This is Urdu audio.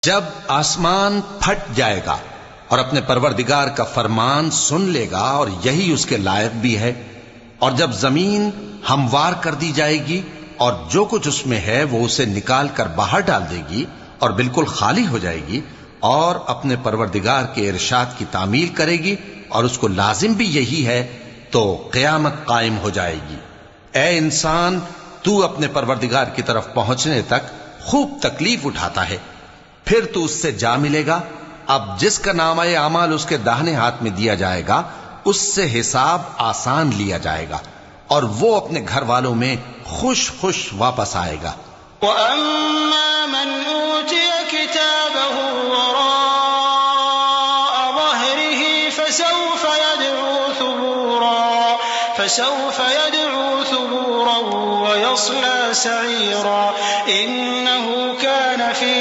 جب آسمان پھٹ جائے گا اور اپنے پروردگار کا فرمان سن لے گا اور یہی اس کے لائق بھی ہے، اور جب زمین ہموار کر دی جائے گی اور جو کچھ اس میں ہے وہ اسے نکال کر باہر ڈال دے گی اور بالکل خالی ہو جائے گی اور اپنے پروردگار کے ارشاد کی تعمیل کرے گی اور اس کو لازم بھی یہی ہے، تو قیامت قائم ہو جائے گی۔ اے انسان، تو اپنے پروردگار کی طرف پہنچنے تک خوب تکلیف اٹھاتا ہے، پھر تو اس سے جا ملے گا۔ اب جس کا نامہ اعمال اس کے داہنے ہاتھ میں دیا جائے گا اس سے حساب آسان لیا جائے گا اور وہ اپنے گھر والوں میں خوش خوش واپس آئے گا۔ وَأَمَّا مَنْ أُوتِيَ كِتَابَهُ وَرَاءَ ظَهْرِهِ فَسَوْفَ يَدْعُو ثُبُورًا وَيَصْلَىٰ سَعِيرًا إِنَّهُ كَانَ فِي